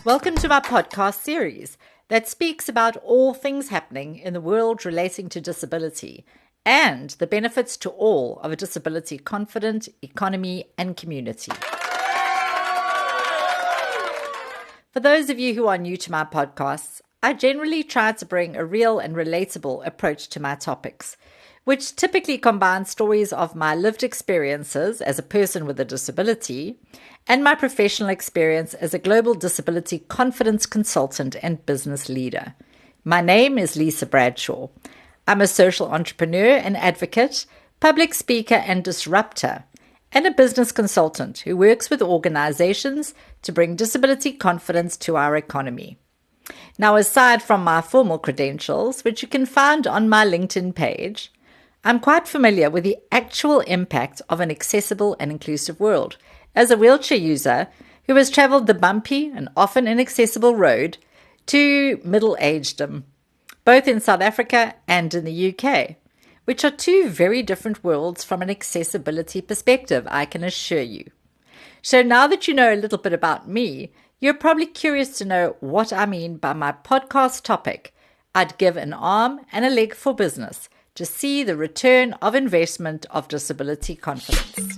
Welcome to my podcast series that speaks about all things happening in the world relating to disability and the benefits to all of a disability-confident economy and community. For those of you who are new to my podcasts, I generally try to bring a real and relatable approach to my topics, which typically combines stories of my lived experiences as a person with a disability and my professional experience as a global disability confidence consultant and business leader. My name is Lisa Bradshaw. I'm a social entrepreneur and advocate, public speaker and disruptor, and a business consultant who works with organizations to bring disability confidence to our economy. Now, aside from my formal credentials, which you can find on my LinkedIn page, I'm quite familiar with the actual impact of an accessible and inclusive world as a wheelchair user who has traveled the bumpy and often inaccessible road to middle-agedom, both in South Africa and in the UK, which are two very different worlds from an accessibility perspective, I can assure you. So now that you know a little bit about me, you're probably curious to know what I mean by my podcast topic. I'd give an arm and a leg for business to see the return of investment of disability confidence.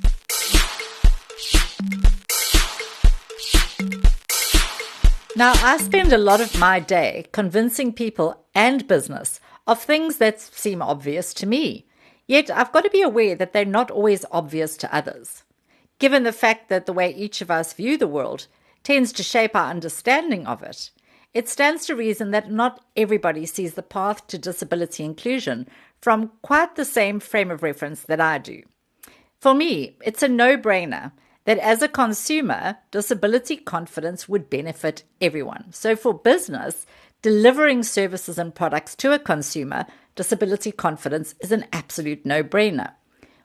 Now, I spend a lot of my day convincing people and business of things that seem obvious to me, yet I've got to be aware that they're not always obvious to others. Given the fact that the way each of us view the world tends to shape our understanding of it, it stands to reason that not everybody sees the path to disability inclusion from quite the same frame of reference that I do. For me, it's a no-brainer that as a consumer, disability confidence would benefit everyone. So for business, delivering services and products to a consumer, disability confidence is an absolute no-brainer.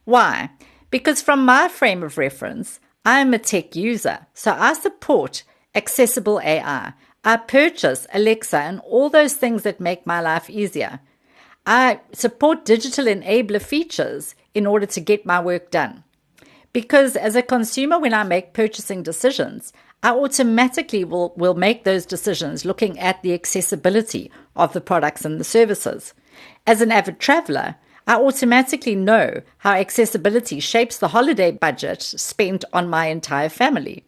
Why? Because from my frame of reference, I am a tech user, so I support accessible AI. I purchase Alexa and all those things that make my life easier. I support digital enabler features in order to get my work done. Because as a consumer, when I make purchasing decisions, I automatically will make those decisions looking at the accessibility of the products and the services. As an avid traveler, I automatically know how accessibility shapes the holiday budget spent on my entire family.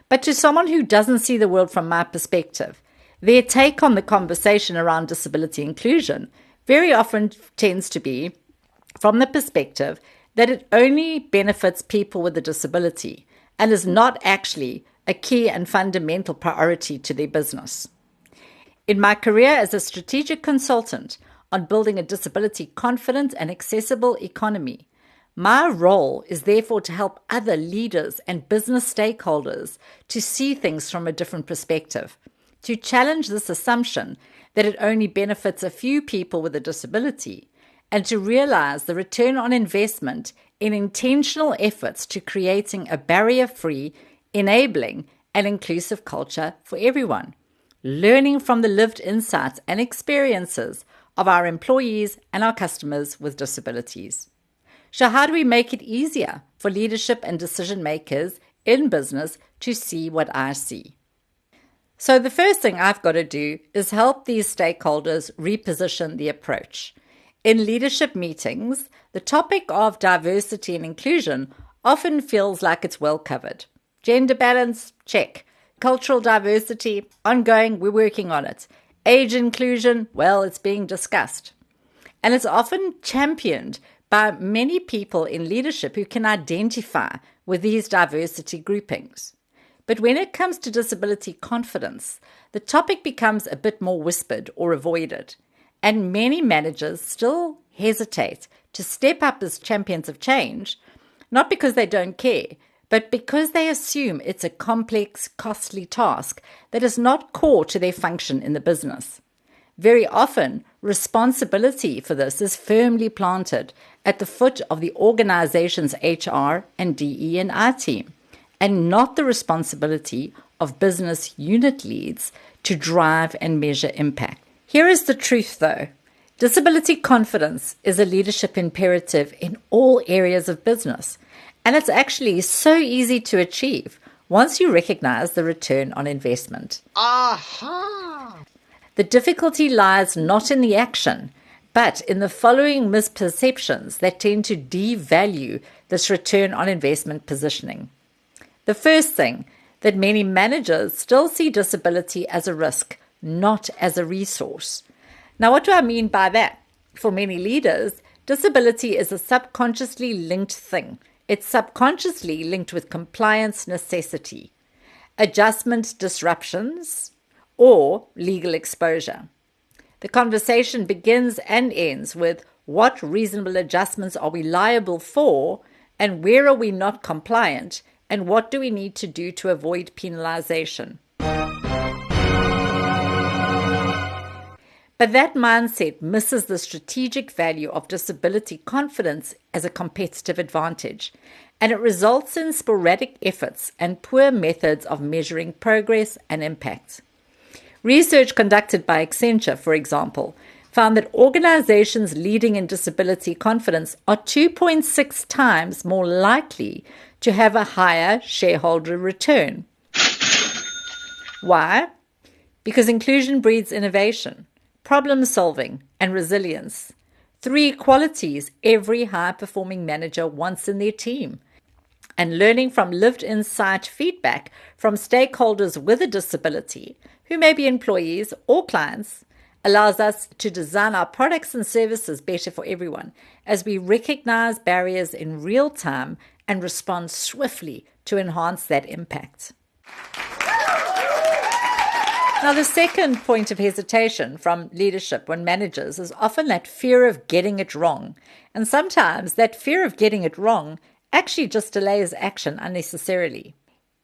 But to someone who doesn't see the world from my perspective, their take on the conversation around disability inclusion very often tends to be from the perspective that it only benefits people with a disability and is not actually a key and fundamental priority to their business. In my career as a strategic consultant on building a disability confident and accessible economy, my role is therefore to help other leaders and business stakeholders to see things from a different perspective, to challenge this assumption that it only benefits a few people with a disability, and to realize the return on investment in intentional efforts to creating a barrier-free, enabling, and inclusive culture for everyone, learning from the lived insights and experiences of our employees and our customers with disabilities. So how do we make it easier for leadership and decision makers in business to see what I see? So the first thing I've got to do is help these stakeholders reposition the approach. In leadership meetings, the topic of diversity and inclusion often feels like it's well covered. Gender balance, check. Cultural diversity, ongoing, we're working on it. Age inclusion, well, it's being discussed. And it's often championed by many people in leadership who can identify with these diversity groupings. But when it comes to disability confidence, the topic becomes a bit more whispered or avoided. And many managers still hesitate to step up as champions of change, not because they don't care, but because they assume it's a complex, costly task that is not core to their function in the business. Very often, responsibility for this is firmly planted at the foot of the organization's HR and DE&I team, and not the responsibility of business unit leads to drive and measure impact. Here is the truth, though. Disability confidence is a leadership imperative in all areas of business, and it's actually so easy to achieve once you recognize the return on investment. Aha! The difficulty lies not in the action, but in the following misperceptions that tend to devalue this return on investment positioning. The first thing, that many managers still see disability as a risk, not as a resource. Now, what do I mean by that? For many leaders, disability is a subconsciously linked thing. It's subconsciously linked with compliance necessity, adjustment disruptions, or legal exposure. The conversation begins and ends with what reasonable adjustments are we liable for, and where are we not compliant, and what do we need to do to avoid penalization. But that mindset misses the strategic value of disability confidence as a competitive advantage, and it results in sporadic efforts and poor methods of measuring progress and impact. Research conducted by Accenture, for example, found that organizations leading in disability confidence are 2.6 times more likely to have a higher shareholder return. Why? Because inclusion breeds innovation, problem solving, and resilience. 3 qualities every high-performing manager wants in their team. And learning from lived insight feedback from stakeholders with a disability, who may be employees or clients, allows us to design our products and services better for everyone as we recognize barriers in real time and respond swiftly to enhance that impact. Now, the second point of hesitation from leadership when managers is often that fear of getting it wrong. And sometimes that fear of getting it wrong actually just delays action unnecessarily.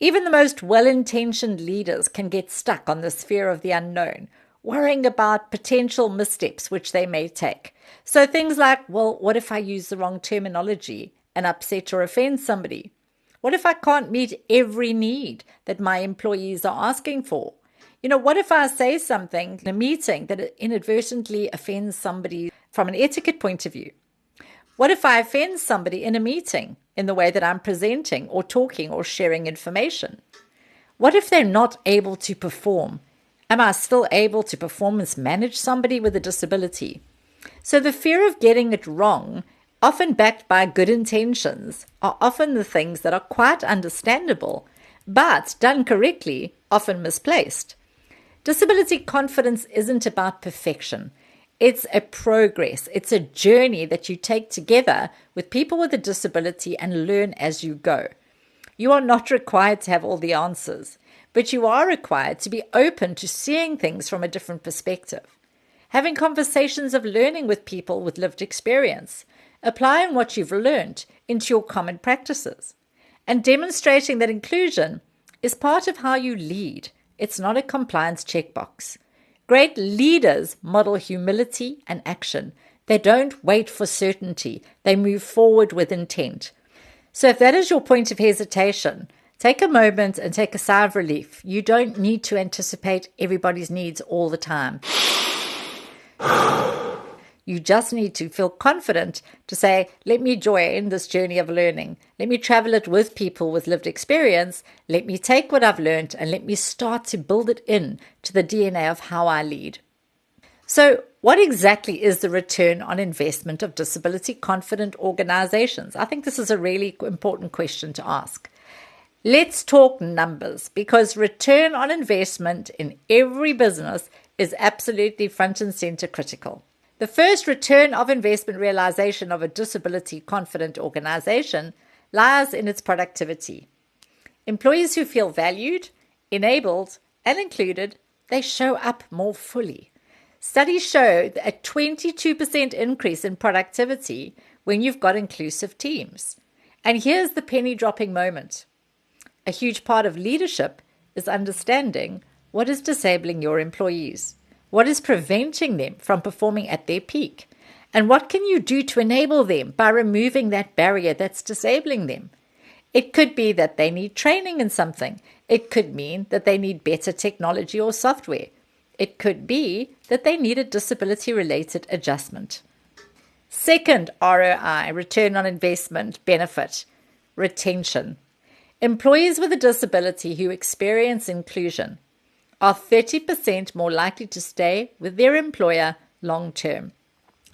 Even the most well-intentioned leaders can get stuck on this fear of the unknown, worrying about potential missteps which they may take. So things like, well, what if I use the wrong terminology and upset or offend somebody? What if I can't meet every need that my employees are asking for? What if I say something in a meeting that inadvertently offends somebody from an etiquette point of view? What if I offend somebody in a meeting in the way that I'm presenting or talking or sharing information? What if they're not able to perform? Am I still able to performance manage somebody with a disability? So the fear of getting it wrong, often backed by good intentions, are often the things that are quite understandable, but done correctly, often misplaced. Disability confidence isn't about perfection. It's a progress. It's a journey that you take together with people with a disability and learn as you go. You are not required to have all the answers, but you are required to be open to seeing things from a different perspective, having conversations of learning with people with lived experience, applying what you've learned into your common practices, and demonstrating that inclusion is part of how you lead. It's not a compliance checkbox. Great leaders model humility and action. They don't wait for certainty. They move forward with intent. So if that is your point of hesitation, take a moment and take a sigh of relief. You don't need to anticipate everybody's needs all the time. You just need to feel confident to say, let me join this journey of learning. Let me travel it with people with lived experience. Let me take what I've learned and let me start to build it in to the DNA of how I lead. So what exactly is the return on investment of disability confident organizations? I think this is a really important question to ask. Let's talk numbers, because return on investment in every business is absolutely front and center critical. The first return of investment realization of a disability confident organization lies in its productivity. Employees who feel valued, enabled, and included, they show up more fully. Studies show a 22% increase in productivity when you've got inclusive teams. And here's the penny dropping moment. A huge part of leadership is understanding what is disabling your employees. What is preventing them from performing at their peak? And what can you do to enable them by removing that barrier that's disabling them? It could be that they need training in something. It could mean that they need better technology or software. It could be that they need a disability-related adjustment. Second ROI, return on investment benefit, retention. Employees with a disability who experience inclusion are 30% more likely to stay with their employer long term.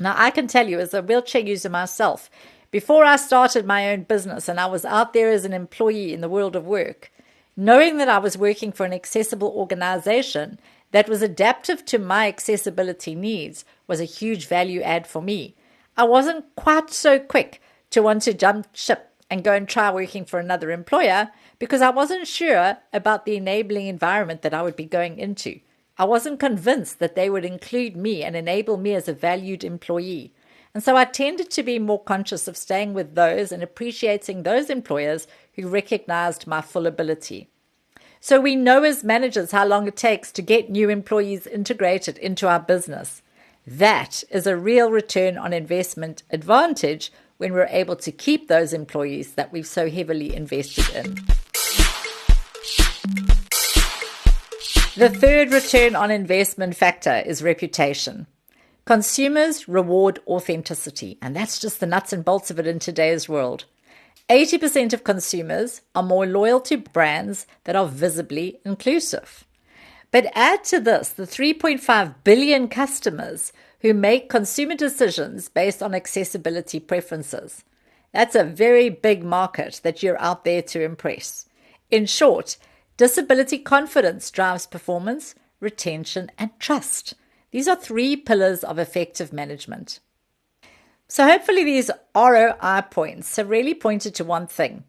Now, I can tell you, as a wheelchair user myself, before I started my own business and I was out there as an employee in the world of work, knowing that I was working for an accessible organization that was adaptive to my accessibility needs was a huge value add for me. I wasn't quite so quick to want to jump ship and go and try working for another employer because I wasn't sure about the enabling environment that I would be going into. I wasn't convinced that they would include me and enable me as a valued employee. And so I tended to be more conscious of staying with those and appreciating those employers who recognized my full ability. So we know as managers how long it takes to get new employees integrated into our business. That is a real return on investment advantage when we're able to keep those employees that we've so heavily invested in. The third return on investment factor is reputation. Consumers reward authenticity, and that's just the nuts and bolts of it in today's world. 80% of consumers are more loyal to brands that are visibly inclusive. But add to this the 3.5 billion customers who make consumer decisions based on accessibility preferences. That's a very big market that you're out there to impress. In short, disability confidence drives performance, retention, and trust. These are 3 pillars of effective management. So hopefully these ROI points have really pointed to one thing.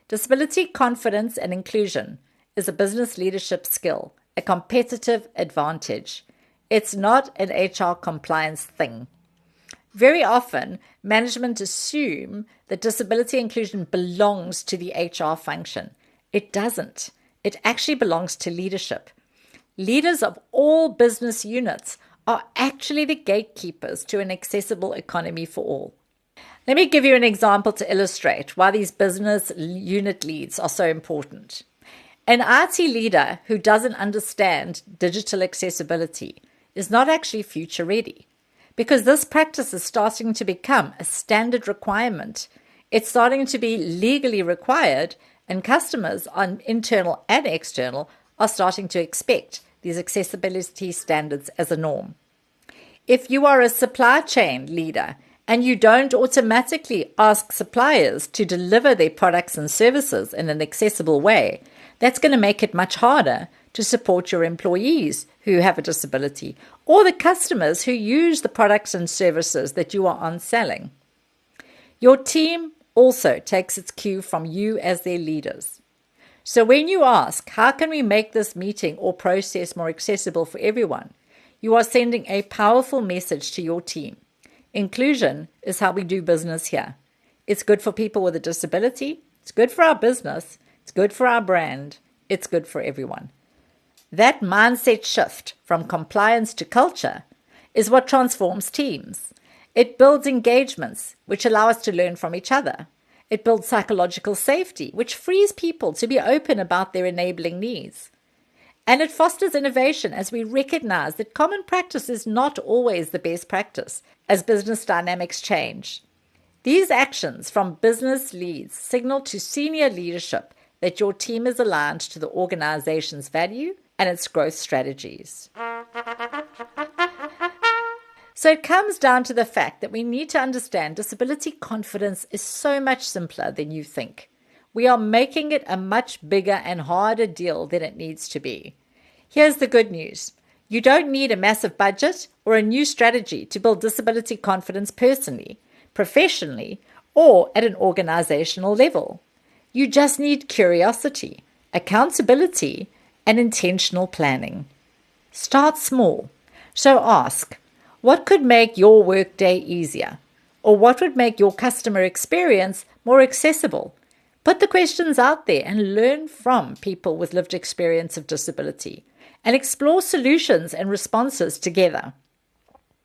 Disability confidence and inclusion is a business leadership skill, a competitive advantage. It's not an HR compliance thing. Very often, management assume that disability inclusion belongs to the HR function. It doesn't. It actually belongs to leadership. Leaders of all business units are actually the gatekeepers to an accessible economy for all. Let me give you an example to illustrate why these business unit leads are so important. An IT leader who doesn't understand digital accessibility is not actually future ready, because this practice is starting to become a standard requirement. It's starting to be legally required, and customers, on internal and external, are starting to expect these accessibility standards as a norm. If you are a supply chain leader and you don't automatically ask suppliers to deliver their products and services in an accessible way, that's going to make it much harder to support your employees who have a disability or the customers who use the products and services that you are on selling. Your team also takes its cue from you as their leaders. So when you ask, how can we make this meeting or process more accessible for everyone, you are sending a powerful message to your team. Inclusion is how we do business here. It's good for people with a disability. It's good for our business. It's good for our brand. It's good for everyone. That mindset shift from compliance to culture is what transforms teams. It builds engagements, which allow us to learn from each other. It builds psychological safety, which frees people to be open about their enabling needs. And it fosters innovation as we recognize that common practice is not always the best practice as business dynamics change. These actions from business leads signal to senior leadership that your team is aligned to the organization's value and its growth strategies. So it comes down to the fact that we need to understand disability confidence is so much simpler than you think. We are making it a much bigger and harder deal than it needs to be. Here's the good news. You don't need a massive budget or a new strategy to build disability confidence personally, professionally, or at an organizational level. You just need curiosity, accountability, and intentional planning. Start small. So ask, what could make your workday easier? Or what would make your customer experience more accessible? Put the questions out there and learn from people with lived experience of disability and explore solutions and responses together.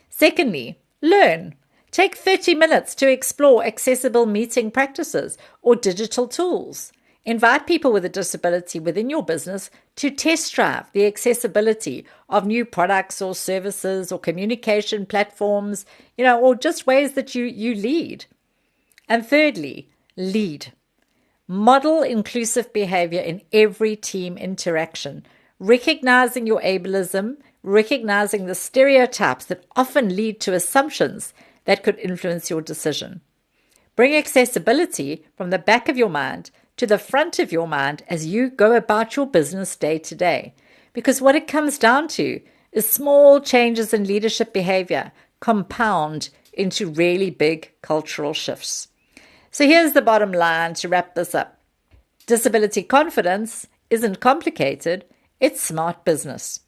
Secondly, learn. Take 30 minutes to explore accessible meeting practices or digital tools. Invite people with a disability within your business to test drive the accessibility of new products or services or communication platforms, or just ways that you lead. And thirdly, lead. Model inclusive behavior in every team interaction, recognizing your ableism, recognizing the stereotypes that often lead to assumptions that could influence your decision. Bring accessibility from the back of your mind to the front of your mind as you go about your business day to day. Because what it comes down to is small changes in leadership behavior compound into really big cultural shifts. So here's the bottom line to wrap this up. Disability confidence isn't complicated, it's smart business.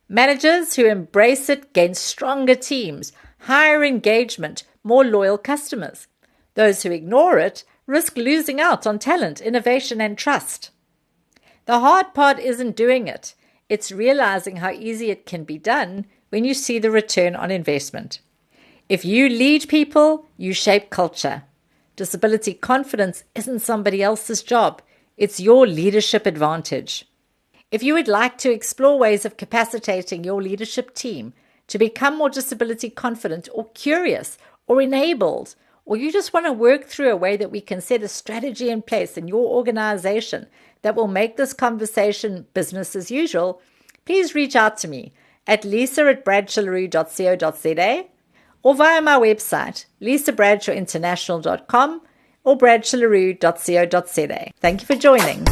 Managers who embrace it gain stronger teams, higher engagement, more loyal customers. Those who ignore it risk losing out on talent, innovation, and trust. The hard part isn't doing it. It's realizing how easy it can be done when you see the return on investment. If you lead people, you shape culture. Disability confidence isn't somebody else's job. It's your leadership advantage. If you would like to explore ways of capacitating your leadership team to become more disability confident or curious or enabled, or you just want to work through a way that we can set a strategy in place in your organization that will make this conversation business as usual, please reach out to me at lisa@bradshillery.co.za or via my website, lisabradshawinternational.com or bradshillery.co.za. Thank you for joining.